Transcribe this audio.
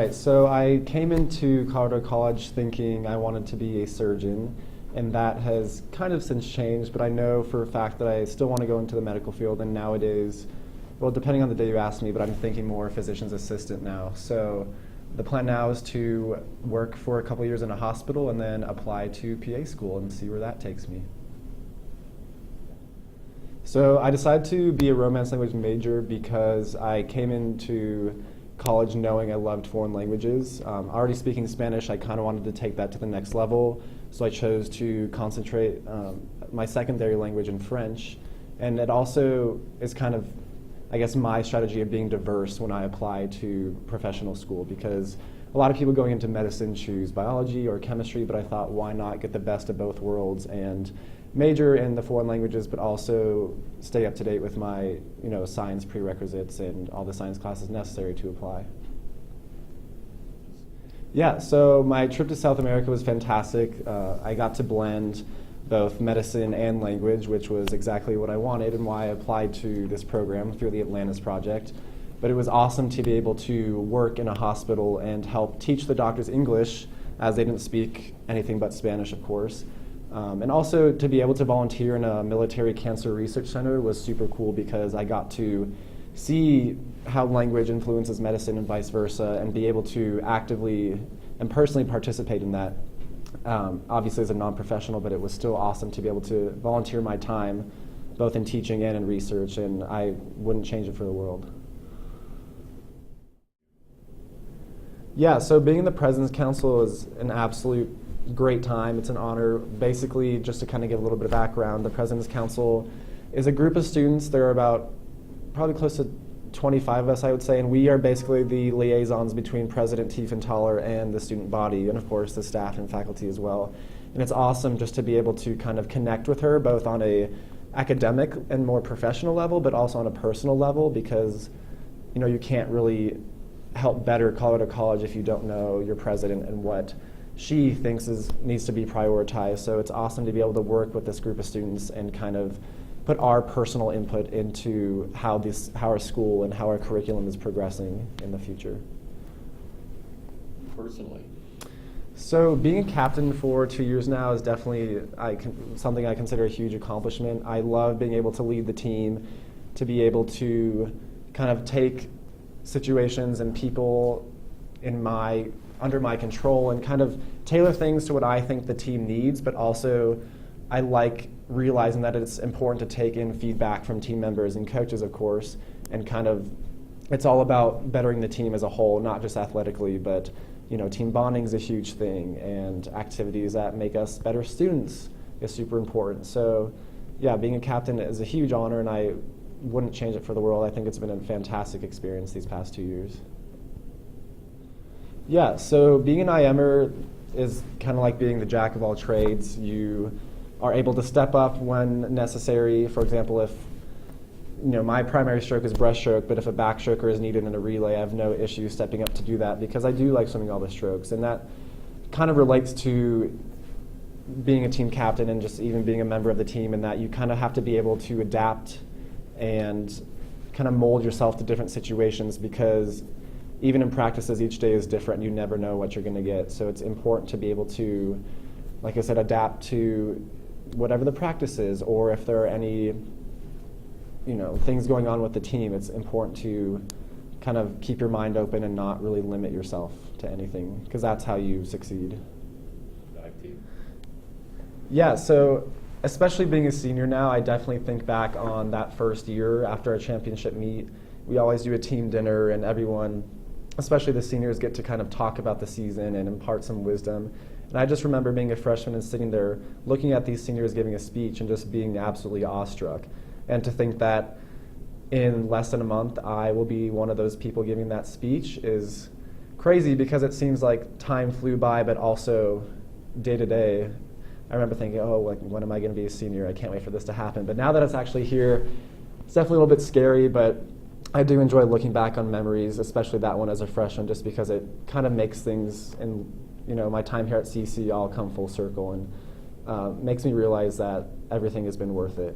right, so I came into Colorado College thinking I wanted to be a surgeon, and that has kind of since changed, but I know for a fact that I still want to go into the medical field, and nowadays, well, depending on the day you ask me, but I'm thinking more physician's assistant now. So the plan now is to work for a couple years in a hospital and then apply to PA school and see where that takes me. So I decided to be a Romance language major because I came into college knowing I loved foreign languages. Already speaking Spanish, I kind of wanted to take that to the next level, so I chose to concentrate my secondary language in French. And it also is kind of, I guess, my strategy of being diverse when I apply to professional school, because a lot of people going into medicine choose biology or chemistry, but I thought, why not get the best of both worlds and major in the foreign languages, but also stay up to date with my, science prerequisites and all the science classes necessary to apply. Yeah, so my trip to South America was fantastic. I got to blend both medicine and language, which was exactly what I wanted and why I applied to this program through the Atlantis Project. But it was awesome to be able to work in a hospital and help teach the doctors English, as they didn't speak anything but Spanish, of course. And also to be able to volunteer in a military cancer research center was super cool, because I got to see how language influences medicine and vice versa, and be able to actively and personally participate in that. Obviously as a non-professional, but it was still awesome to be able to volunteer my time both in teaching and in research, and I wouldn't change it for the world. Yeah, so being in the President's Council is an absolute great time. It's an honor. Basically, just to kind of give a little bit of background, the President's Council is a group of students. There are about probably close to 25 of us, I would say, and we are basically the liaisons between President Tiefenthaler and the student body, and of course the staff and faculty as well. And it's awesome just to be able to kind of connect with her, both on a academic and more professional level, but also on a personal level, because you can't really help better Colorado College if you don't know your president and what she thinks needs to be prioritized. So it's awesome to be able to work with this group of students and kind of put our personal input into how our school and how our curriculum is progressing in the future. Personally? So being a captain for 2 years now is definitely something I consider a huge accomplishment. I love being able to lead the team, to be able to kind of take situations and people under my control and kind of tailor things to what I think the team needs, but also I like realizing that it's important to take in feedback from team members and coaches, of course, and kind of it's all about bettering the team as a whole, not just athletically, but team bonding is a huge thing, and activities that make us better students is super important. So yeah, being a captain is a huge honor, and I wouldn't change it for the world. I think it's been a fantastic experience these past 2 years. Yeah, so being an IMer is kind of like being the jack of all trades. You are able to step up when necessary. For example, if my primary stroke is breaststroke, but if a backstroker is needed in a relay, I have no issue stepping up to do that, because I do like swimming all the strokes. And that kind of relates to being a team captain and just even being a member of the team, in that you kind of have to be able to adapt and kind of mold yourself to different situations, because even in practices, each day is different and you never know what you're going to get. So it's important to be able to, like I said, adapt to whatever the practice is, or if there are any things going on with the team, it's important to kind of keep your mind open and not really limit yourself to anything, because that's how you succeed. Yeah, so especially being a senior now, I definitely think back on that first year after our championship meet. We always do a team dinner, and everyone, especially the seniors, get to kind of talk about the season and impart some wisdom. And I just remember being a freshman and sitting there looking at these seniors giving a speech and just being absolutely awestruck. And to think that in less than a month I will be one of those people giving that speech is crazy, because it seems like time flew by, but also day to day I remember thinking, when am I going to be a senior? I can't wait for this to happen. But now that it's actually here, it's definitely a little bit scary, but I do enjoy looking back on memories, especially that one as a freshman, just because it kind of makes things in my time here at CC all come full circle, and makes me realize that everything has been worth it.